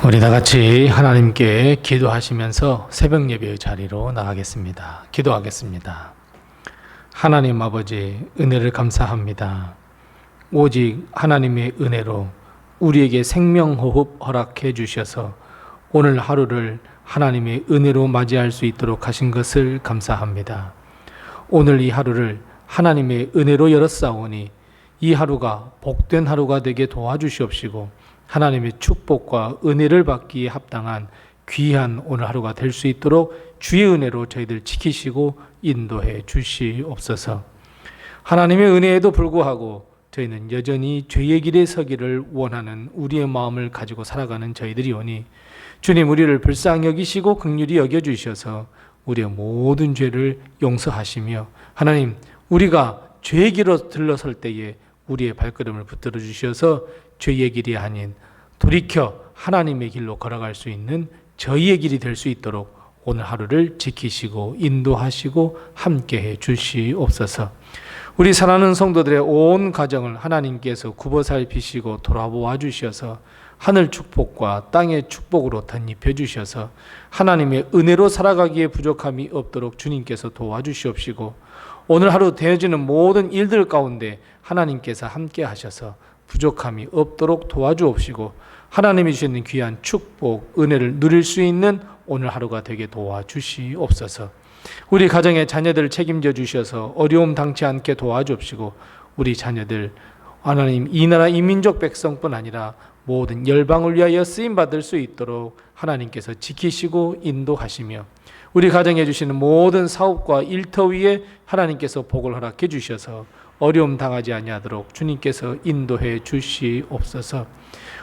우리 다 같이 하나님께 기도하시면서 새벽 예배의 자리로 나가겠습니다. 기도하겠습니다. 하나님 아버지, 은혜를 감사합니다. 오직 하나님의 은혜로 우리에게 생명호흡 허락해 주셔서 오늘 하루를 하나님의 은혜로 맞이할 수 있도록 하신 것을 감사합니다. 오늘 이 하루를 하나님의 은혜로 열었사오니 이 하루가 복된 하루가 되게 도와주시옵시고 하나님의 축복과 은혜를 받기에 합당한 귀한 오늘 하루가 될 수 있도록 주의 은혜로 저희들 지키시고 인도해 주시옵소서. 하나님의 은혜에도 불구하고 저희는 여전히 죄의 길에 서기를 원하는 우리의 마음을 가지고 살아가는 저희들이오니 주님, 우리를 불쌍히 여기시고 긍휼히 여겨주셔서 우리의 모든 죄를 용서하시며 하나님, 우리가 죄의 길로 들러설 때에 우리의 발걸음을 붙들어 주셔서 죄의 길이 아닌 돌이켜 하나님의 길로 걸어갈 수 있는 저희의 길이 될 수 있도록 오늘 하루를 지키시고 인도하시고 함께해 주시옵소서. 우리 사랑하는 성도들의 온 가정을 하나님께서 굽어 살피시고 돌아보아 주셔서 하늘 축복과 땅의 축복으로 덧입혀 주셔서 하나님의 은혜로 살아가기에 부족함이 없도록 주님께서 도와주시옵시고 오늘 하루 되어지는 모든 일들 가운데 하나님께서 함께 하셔서 부족함이 없도록 도와주옵시고 하나님이 주시는 귀한 축복, 은혜를 누릴 수 있는 오늘 하루가 되게 도와주시옵소서. 우리 가정의 자녀들을 책임져 주셔서 어려움 당치 않게 도와주옵시고 우리 자녀들 하나님, 이 나라 이 민족 백성뿐 아니라 모든 열방을 위하여 쓰임받을 수 있도록 하나님께서 지키시고 인도하시며 우리 가정에 주시는 모든 사업과 일터 위에 하나님께서 복을 허락해 주셔서 어려움 당하지 아니하도록 주님께서 인도해 주시옵소서.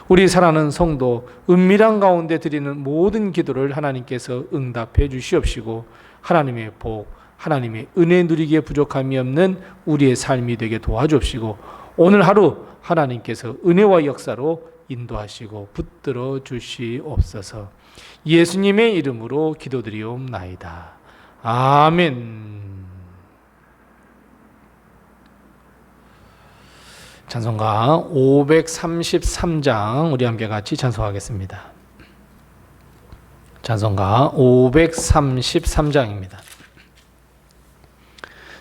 우리 사랑하는 성도 은밀한 가운데 드리는 모든 기도를 하나님께서 응답해 주시옵시고 하나님의 복, 하나님의 은혜 누리기에 부족함이 없는 우리의 삶이 되게 도와주옵시고 오늘 하루 하나님께서 은혜와 역사로 인도하시고 붙들어 주시옵소서. 예수님의 이름으로 기도드리옵나이다. 아멘. 찬송가 533장 우리 함께 같이 찬송하겠습니다. 찬송가 533장입니다.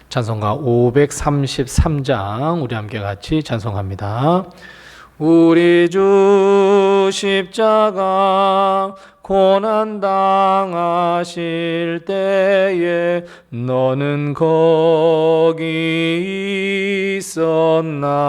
찬송가 533장 우리 함께 같이 찬송합니다. 우리 주 십자가 고난 당하실 때에 너는 거기 있었나.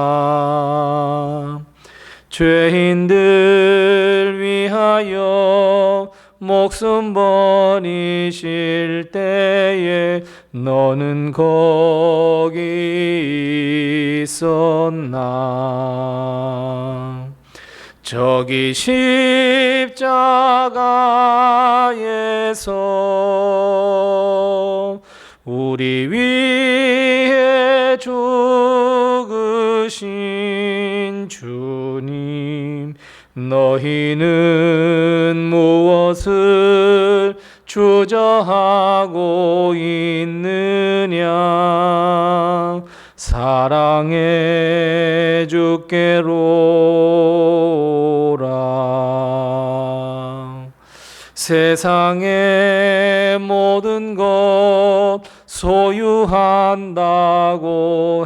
죄인들 위하여 목숨 버리실 때에 너는 거기 있었나. 저기 십자가에서 우리 위해 죽으신 주님, 너희는 무엇을 주저하고 있느냐. 사랑해 주께로라. 세상의 모든 것 소유한다고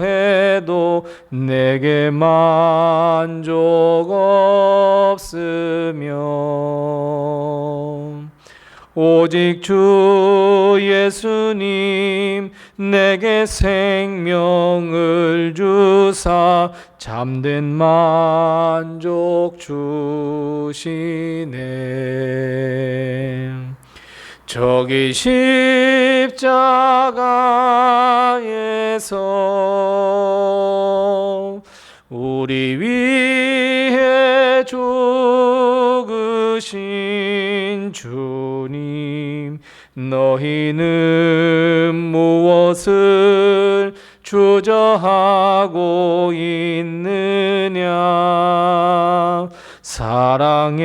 해도 내게 만족 없으며 오직 주 예수님 내게 생명을 주사 참된 만족 주시네. 저기 십자가에서 우리 위해 죽으신 주님, 너희는 무엇을 주저하고 있느냐. 사랑해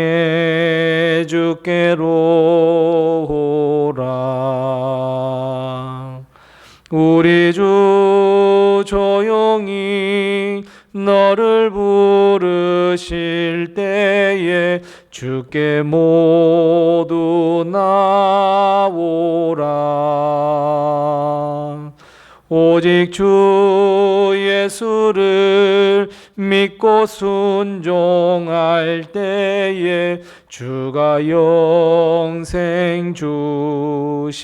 주께로라. 우리 주 조용히 너를 부르실 때에 주께 모두 나오라. 오직 주 예수를 믿고 순종할 때에 주가 영생 주시리.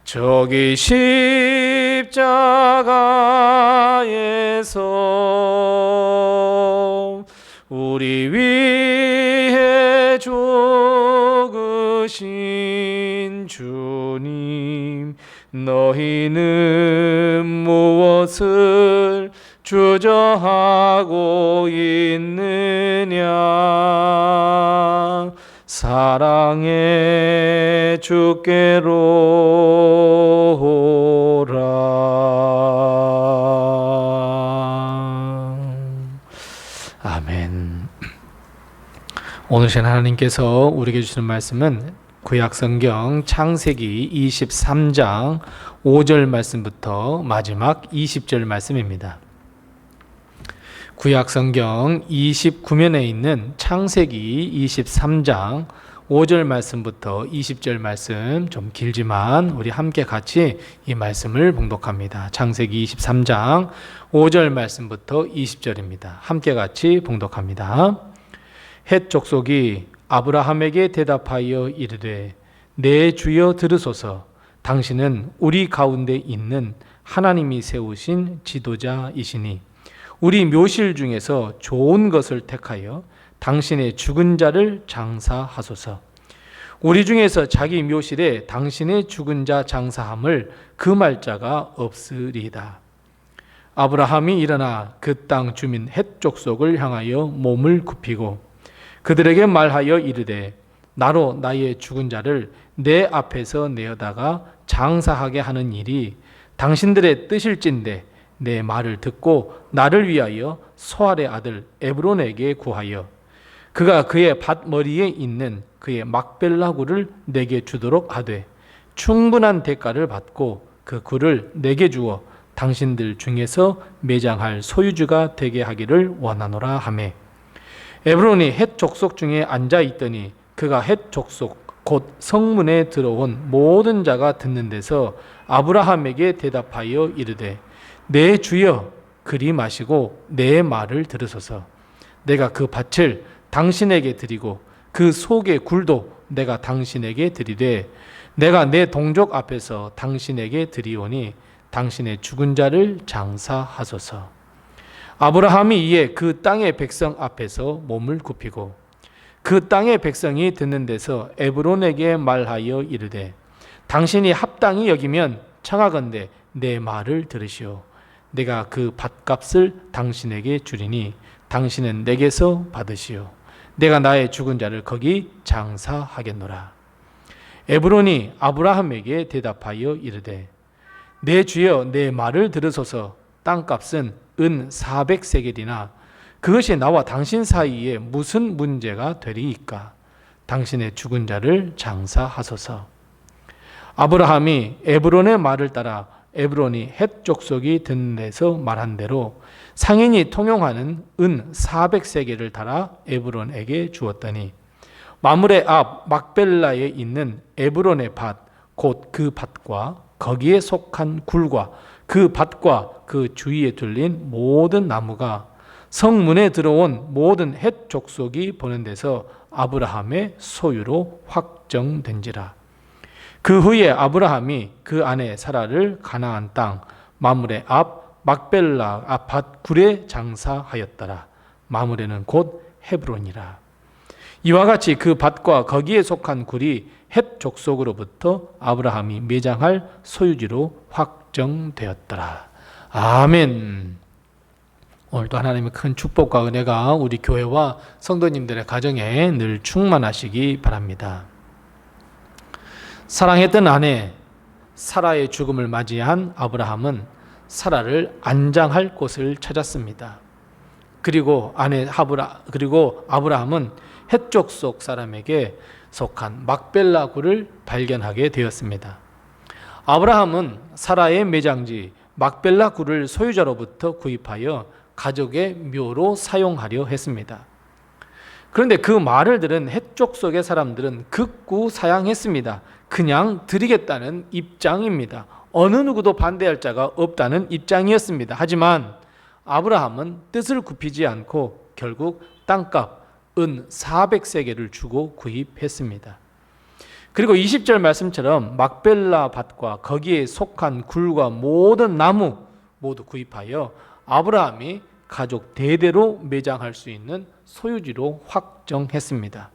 저기 십자가에서 우리 위해 죽으신 주님, 너희는 무엇을 주저하고 있느냐? 사랑의 주께로 오라. 아멘. 오늘 하나님께서 우리에게 주시는 말씀은 구약성경 창세기 23장 5절 말씀부터 마지막 20절 말씀입니다. 구약성경 29면에 있는 창세기 23장 5절 말씀부터 20절 말씀, 좀 길지만 우리 함께 같이 이 말씀을 봉독합니다. 창세기 23장 5절 말씀부터 20절입니다. 함께 같이 봉독합니다. 헷 족속이 아브라함에게 대답하여 이르되 내 주여 들으소서. 당신은 우리 가운데 있는 하나님이 세우신 지도자이시니 우리 묘실 중에서 좋은 것을 택하여 당신의 죽은 자를 장사하소서. 우리 중에서 자기 묘실에 당신의 죽은 자 장사함을 금할 자가 없으리이다. 아브라함이 일어나 그 땅 주민 헷 족속을 향하여 몸을 굽히고 그들에게 말하여 이르되 나로 나의 죽은 자를 내 앞에서 내어다가 장사하게 하는 일이 당신들의 뜻일진데 내 말을 듣고 나를 위하여 소알의 아들 에브론에게 구하여 그가 그의 밭머리에 있는 그의 막벨라 굴을 내게 주도록 하되 충분한 대가를 받고 그 굴을 내게 주어 당신들 중에서 매장할 소유주가 되게 하기를 원하노라 하매 에브론이 헷 족속 중에 앉아 있더니 그가 헷 족속 곧 성문에 들어온 모든 자가 듣는 데서 아브라함에게 대답하여 이르되 내 주여 그리 마시고 내 말을 들으소서. 내가 그 밭을 당신에게 드리고 그 속의 굴도 내가 당신에게 드리되 내가 내 동족 앞에서 당신에게 드리오니 당신의 죽은 자를 장사하소서. 아브라함이 이에 그 땅의 백성 앞에서 몸을 굽히고 그 땅의 백성이 듣는 데서 에브론에게 말하여 이르되 당신이 합당히 여기면 청하건대 내 말을 들으시오. 내가 그 밭값을 당신에게 주리니 당신은 내게서 받으시오. 내가 나의 죽은 자를 거기 장사하겠노라. 에브론이 아브라함에게 대답하여 이르되 내 주여 내 말을 들으소서. 땅값은 은 400세겔이나 그것이 나와 당신 사이에 무슨 문제가 되리이까? 당신의 죽은 자를 장사하소서. 아브라함이 에브론의 말을 따라 에브론이 헷 족속이 듣는 데서 말한 대로 상인이 통용하는 은 400세겔을 달아 에브론에게 주었더니 마므레 앞 막벨라에 있는 에브론의 밭 곧 그 밭과 거기에 속한 굴과 그 밭과 그 주위에 둘린 모든 나무가 성문에 들어온 모든 헷 족속이 보는 데서 아브라함의 소유로 확정된지라. 그 후에 아브라함이 그 아내 사라를 가나안 땅 마므레 앞 막벨라 앞 밭 굴에 장사하였더라. 마므레는 곧 헤브론이라. 이와 같이 그 밭과 거기에 속한 굴이 헷 족속으로부터 아브라함이 매장할 소유지로 확정되었더라. 아멘. 오늘도 하나님의 큰 축복과 은혜가 우리 교회와 성도님들의 가정에 늘 충만하시기 바랍니다. 사랑했던 아내 사라의 죽음을 맞이한 아브라함은 사라를 안장할 곳을 찾았습니다. 그리고 아브라함은 헷 족속 사람에게 속한 막벨라 굴을 발견하게 되었습니다. 아브라함은 사라의 매장지 막벨라 굴을 소유자로부터 구입하여 가족의 묘로 사용하려 했습니다. 그런데 그 말을 들은 해족 속의 사람들은 극구 사양했습니다. 그냥 드리겠다는 입장입니다. 어느 누구도 반대할 자가 없다는 입장이었습니다. 하지만 아브라함은 뜻을 굽히지 않고 결국 땅값 은 400세겔을 주고 구입했습니다. 그리고 20절 말씀처럼 막벨라 밭과 거기에 속한 굴과 모든 나무 모두 구입하여 아브라함이 가족 대대로 매장할 수 있는 소유지로 확정했습니다.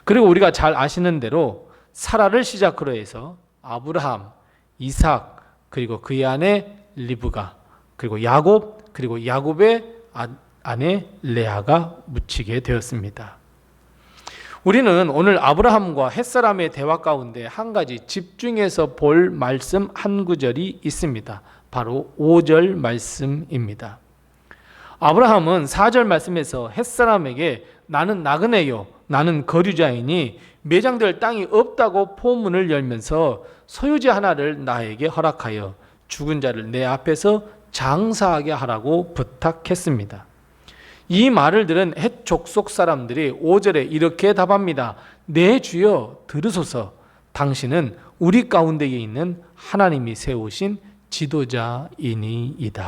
그리고 우리가 잘 아시는 대로 사라를 시작으로 해서 아브라함, 이삭, 그리고 그의 아내 리브가, 그리고 야곱, 그리고 야곱의 아내 레아가 묻히게 되었습니다. 우리는 오늘 아브라함과 햇사람의 대화 가운데 한 가지 집중해서 볼 말씀 한 구절이 있습니다. 바로 5절 말씀입니다. 아브라함은 4절 말씀에서 햇사람에게 나는 나그네요, 나는 거류자이니 매장될 땅이 없다고 포문을 열면서 소유지 하나를 나에게 허락하여 죽은 자를 내 앞에서 장사하게 하라고 부탁했습니다. 이 말을 들은 헷 족속 사람들이 5절에 이렇게 답합니다. 내 주여 들으소서. 당신은 우리 가운데에 있는 하나님이 세우신 지도자이니이다.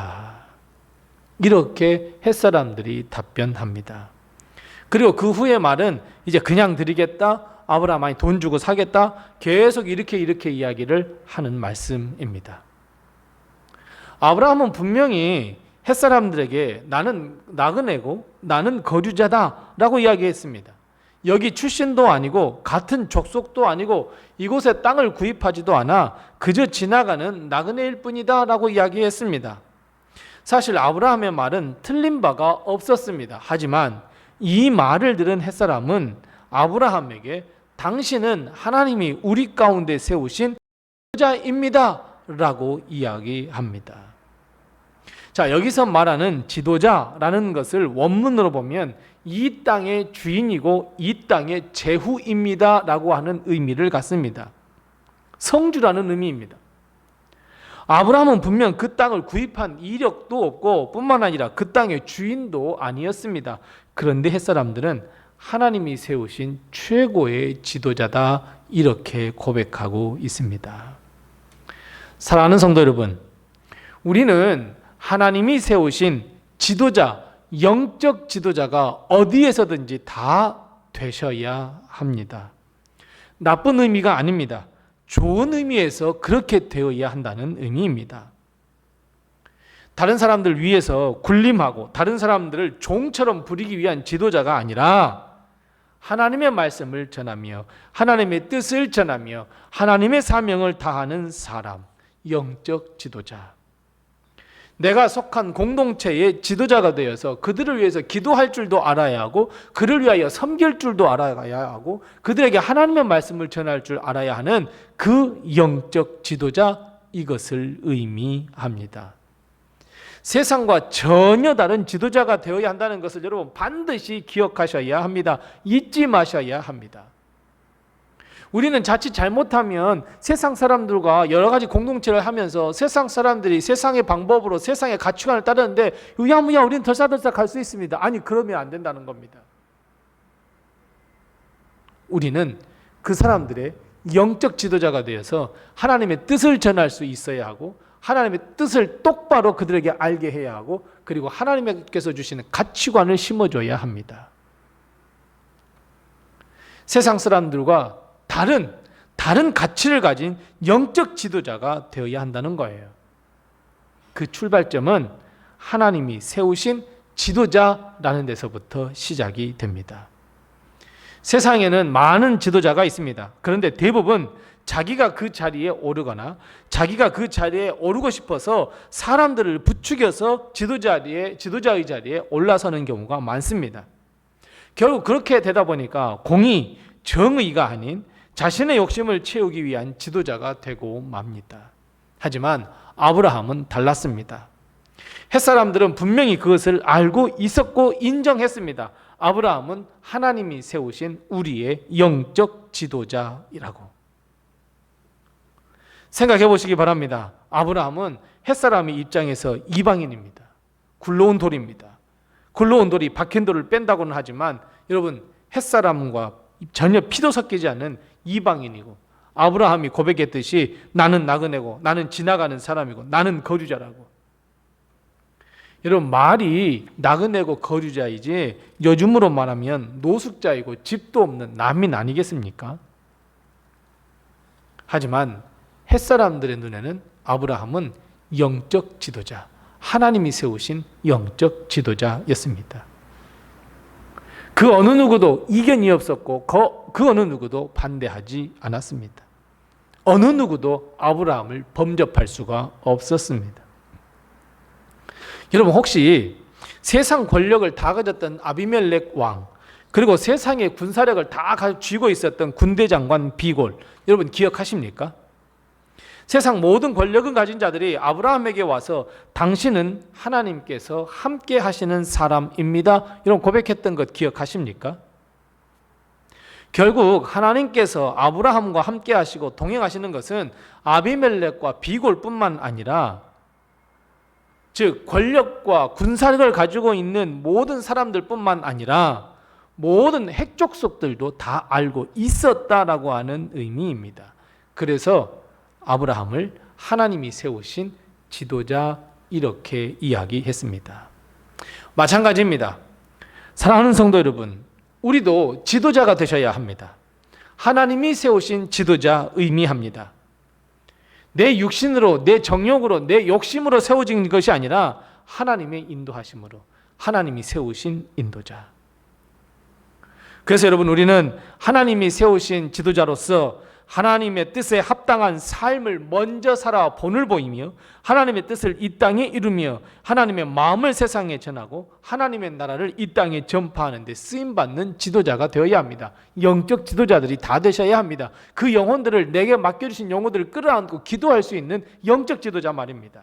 이렇게 헷 사람들이 답변합니다. 그리고 그 후의 말은 이제 그냥 드리겠다, 아브라함이 돈 주고 사겠다, 계속 이렇게 이야기를 하는 말씀입니다. 아브라함은 분명히 햇사람들에게 나는 나그네고 나는 거류자다 라고 이야기했습니다. 여기 출신도 아니고 같은 족속도 아니고 이곳에 땅을 구입하지도 않아 그저 지나가는 나그네일 뿐이다 라고 이야기했습니다. 사실 아브라함의 말은 틀린 바가 없었습니다. 하지만 이 말을 들은 햇사람은 아브라함에게 당신은 하나님이 우리 가운데 세우신 지도자입니다 라고 이야기합니다. 자, 여기서 말하는 지도자라는 것을 원문으로 보면 이 땅의 주인이고 이 땅의 제후입니다 라고 하는 의미를 갖습니다. 성주라는 의미입니다. 아브라함은 분명 그 땅을 구입한 이력도 없고 뿐만 아니라 그 땅의 주인도 아니었습니다. 그런데 햇사람들은 하나님이 세우신 최고의 지도자다 이렇게 고백하고 있습니다. 사랑하는 성도 여러분, 우리는 하나님이 세우신 지도자, 영적 지도자가 어디에서든지 다 되셔야 합니다. 나쁜 의미가 아닙니다. 좋은 의미에서 그렇게 되어야 한다는 의미입니다. 다른 사람들 위해서 군림하고 다른 사람들을 종처럼 부리기 위한 지도자가 아니라 하나님의 말씀을 전하며 하나님의 뜻을 전하며 하나님의 사명을 다하는 사람, 영적 지도자. 내가 속한 공동체의 지도자가 되어서 그들을 위해서 기도할 줄도 알아야 하고 그를 위하여 섬길 줄도 알아야 하고 그들에게 하나님의 말씀을 전할 줄 알아야 하는 그 영적 지도자, 이것을 의미합니다. 세상과 전혀 다른 지도자가 되어야 한다는 것을 여러분 반드시 기억하셔야 합니다. 잊지 마셔야 합니다. 우리는 자칫 잘못하면 세상 사람들과 여러 가지 공동체를 하면서 세상 사람들이 세상의 방법으로 세상의 가치관을 따르는데 우야무야 우리는 덜싹덜싹 갈 수 있습니다. 아니, 그러면 안 된다는 겁니다. 우리는 그 사람들의 영적 지도자가 되어서 하나님의 뜻을 전할 수 있어야 하고 하나님의 뜻을 똑바로 그들에게 알게 해야 하고 그리고 하나님께서 주시는 가치관을 심어줘야 합니다. 세상 사람들과 다른 가치를 가진 영적 지도자가 되어야 한다는 거예요. 그 출발점은 하나님이 세우신 지도자라는 데서부터 시작이 됩니다. 세상에는 많은 지도자가 있습니다. 그런데 대부분 자기가 그 자리에 오르거나 자기가 그 자리에 오르고 싶어서 사람들을 부추겨서 지도자의 자리에 올라서는 경우가 많습니다. 결국 그렇게 되다 보니까 공의, 정의가 아닌 자신의 욕심을 채우기 위한 지도자가 되고 맙니다. 하지만 아브라함은 달랐습니다. 햇사람들은 분명히 그것을 알고 있었고 인정했습니다. 아브라함은 하나님이 세우신 우리의 영적 지도자이라고. 생각해 보시기 바랍니다. 아브라함은 햇사람의 입장에서 이방인입니다. 굴러온 돌입니다. 굴러온 돌이 박힌 돌을 뺀다고는 하지만 여러분, 햇사람과 전혀 피도 섞이지 않은 이방인이고, 아브라함이 고백했듯이 나는 나그네고 나는 지나가는 사람이고 나는 거주자라고. 여러분, 말이 나그네고 거주자이지 요즘으로 말하면 노숙자이고 집도 없는 난민 아니겠습니까? 하지만 햇사람들의 눈에는 아브라함은 영적 지도자, 하나님이 세우신 영적 지도자였습니다. 그 어느 누구도 이견이 없었고 그 어느 누구도 반대하지 않았습니다. 어느 누구도 아브라함을 범접할 수가 없었습니다. 여러분, 혹시 세상 권력을 다 가졌던 아비멜렉 왕, 그리고 세상의 군사력을 다 쥐고 있었던 군대 장관 비골, 여러분 기억하십니까? 세상 모든 권력을 가진 자들이 아브라함에게 와서 당신은 하나님께서 함께 하시는 사람입니다, 이런 고백했던 것 기억하십니까? 결국 하나님께서 아브라함과 함께 하시고 동행하시는 것은 아비멜렉과 비골뿐만 아니라, 즉 권력과 군사력을 가지고 있는 모든 사람들뿐만 아니라 모든 핵족속들도 다 알고 있었다라고 하는 의미입니다. 그래서 아브라함을 하나님이 세우신 지도자, 이렇게 이야기했습니다. 마찬가지입니다. 사랑하는 성도 여러분, 우리도 지도자가 되셔야 합니다. 하나님이 세우신 지도자 의미합니다. 내 육신으로, 내 정욕으로, 내 욕심으로 세워진 것이 아니라 하나님의 인도하심으로 하나님이 세우신 인도자. 그래서 여러분, 우리는 하나님이 세우신 지도자로서 하나님의 뜻에 합당한 삶을 먼저 살아 본을 보이며 하나님의 뜻을 이 땅에 이루며 하나님의 마음을 세상에 전하고 하나님의 나라를 이 땅에 전파하는 데 쓰임받는 지도자가 되어야 합니다. 영적 지도자들이 다 되셔야 합니다. 그 영혼들을, 내게 맡겨주신 영혼들을 끌어안고 기도할 수 있는 영적 지도자 말입니다.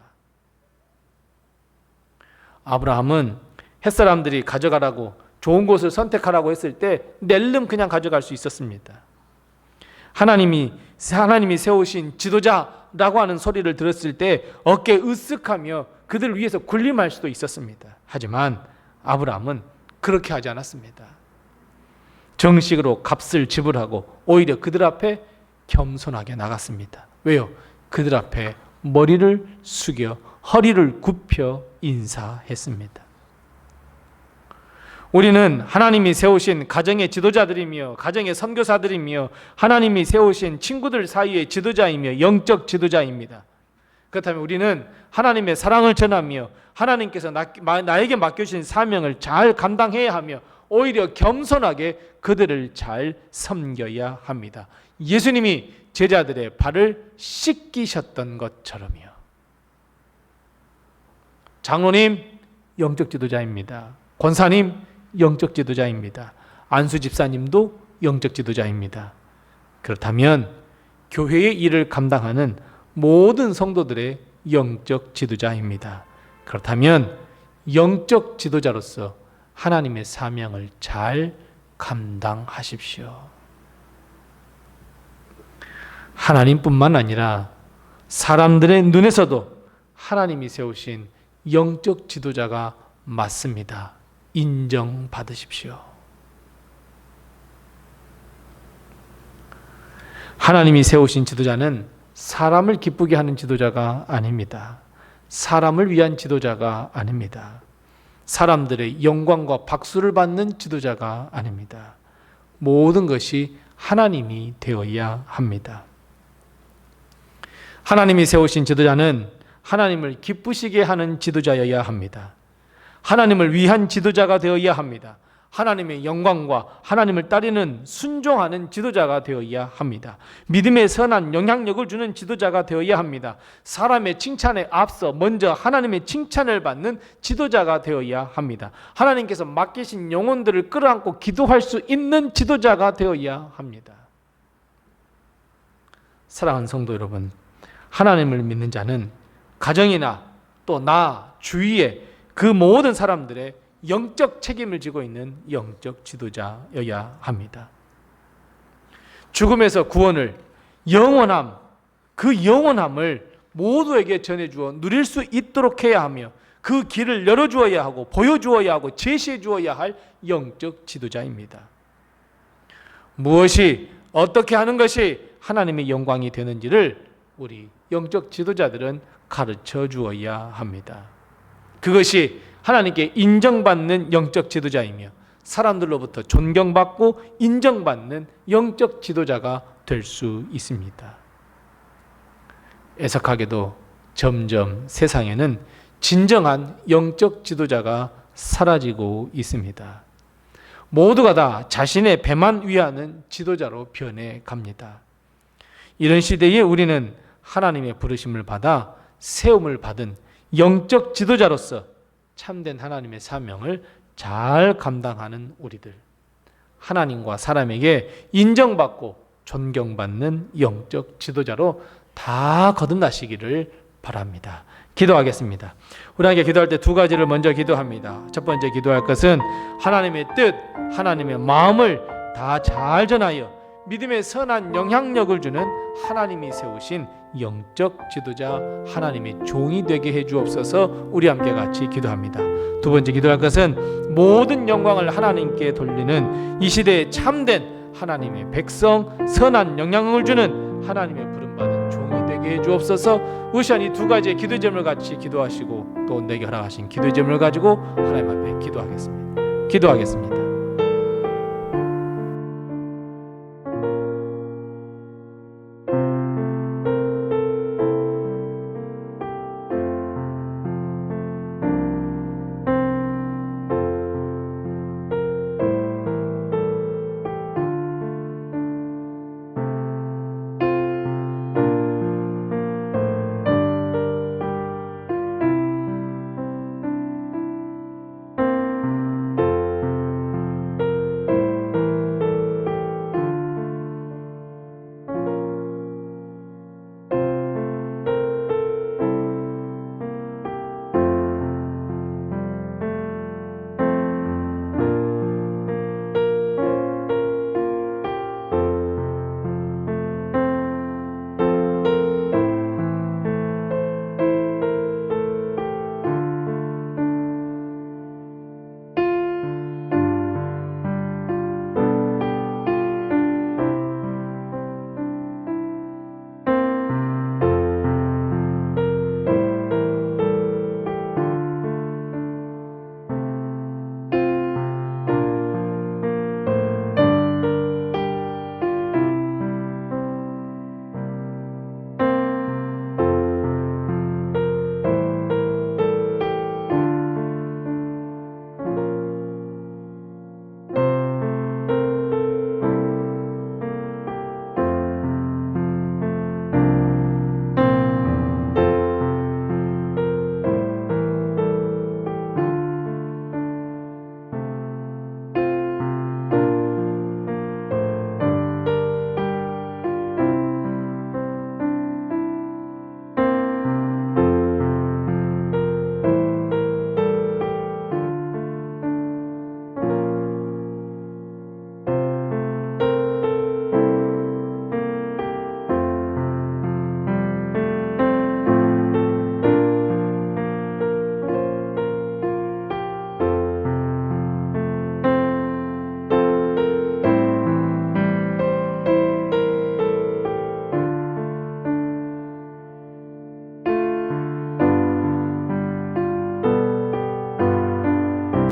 아브라함은 햇사람들이 가져가라고, 좋은 곳을 선택하라고 했을 때 낼름 그냥 가져갈 수 있었습니다. 하나님이 세우신 지도자라고 하는 소리를 들었을 때 어깨 으쓱하며 그들을 위해서 군림할 수도 있었습니다. 하지만 아브라함은 그렇게 하지 않았습니다. 정식으로 값을 지불하고 오히려 그들 앞에 겸손하게 나갔습니다. 왜요? 그들 앞에 머리를 숙여 허리를 굽혀 인사했습니다. 우리는 하나님이 세우신 가정의 지도자들이며 가정의 선교사들이며 하나님이 세우신 친구들 사이의 지도자이며 영적 지도자입니다. 그렇다면 우리는 하나님의 사랑을 전하며 하나님께서 나에게 맡겨주신 사명을 잘 감당해야 하며 오히려 겸손하게 그들을 잘 섬겨야 합니다. 예수님이 제자들의 발을 씻기셨던 것처럼요. 장로님, 영적 지도자입니다. 권사님, 영적 지도자입니다. 안수 집사님도 영적 지도자입니다. 그렇다면 교회의 일을 감당하는 모든 성도들의 영적 지도자입니다. 그렇다면 영적 지도자로서 하나님의 사명을 잘 감당하십시오. 하나님뿐만 아니라 사람들의 눈에서도 하나님이 세우신 영적 지도자가 맞습니다. 인정받으십시오. 하나님이 세우신 지도자는 사람을 기쁘게 하는 지도자가 아닙니다. 사람을 위한 지도자가 아닙니다. 사람들의 영광과 박수를 받는 지도자가 아닙니다. 모든 것이 하나님이 되어야 합니다. 하나님이 세우신 지도자는 하나님을 기쁘시게 하는 지도자여야 합니다. 하나님을 위한 지도자가 되어야 합니다. 하나님의 영광과 하나님을 따르는 순종하는 지도자가 되어야 합니다. 믿음의 선한 영향력을 주는 지도자가 되어야 합니다. 사람의 칭찬에 앞서 먼저 하나님의 칭찬을 받는 지도자가 되어야 합니다. 하나님께서 맡기신 영혼들을 끌어안고 기도할 수 있는 지도자가 되어야 합니다. 사랑하는 성도 여러분, 하나님을 믿는 자는 가정이나 또 나 주위에 그 모든 사람들의 영적 책임을 지고 있는 영적 지도자여야 합니다. 죽음에서 구원을, 영원함, 그 영원함을 모두에게 전해주어 누릴 수 있도록 해야 하며 그 길을 열어주어야 하고 보여주어야 하고 제시해 주어야 할 영적 지도자입니다. 무엇이 어떻게 하는 것이 하나님의 영광이 되는지를 우리 영적 지도자들은 가르쳐 주어야 합니다. 그것이 하나님께 인정받는 영적 지도자이며 사람들로부터 존경받고 인정받는 영적 지도자가 될 수 있습니다. 애석하게도 점점 세상에는 진정한 영적 지도자가 사라지고 있습니다. 모두가 다 자신의 배만 위하는 지도자로 변해 갑니다. 이런 시대에 우리는 하나님의 부르심을 받아 세움을 받은 영적 지도자로서 참된 하나님의 사명을 잘 감당하는 우리들, 하나님과 사람에게 인정받고 존경받는 영적 지도자로 다 거듭나시기를 바랍니다. 기도하겠습니다. 우리 함께 기도할 때 두 가지를 먼저 기도합니다. 첫 번째 기도할 것은 하나님의 뜻, 하나님의 마음을 다 잘 전하여 믿음의 선한 영향력을 주는 하나님이 세우신 영적 지도자 하나님의 종이 되게 해 주옵소서. 우리 함께 같이 기도합니다. 두 번째 기도할 것은 모든 영광을 하나님께 돌리는 이 시대에 참된 하나님의 백성, 선한 영향을 주는 하나님의 부름받은 종이 되게 해 주옵소서. 우시한 이 두 가지의 기도 제목을 같이 기도하시고 또 내게 허락하신 기도 제목을 가지고 하나님 앞에 기도하겠습니다.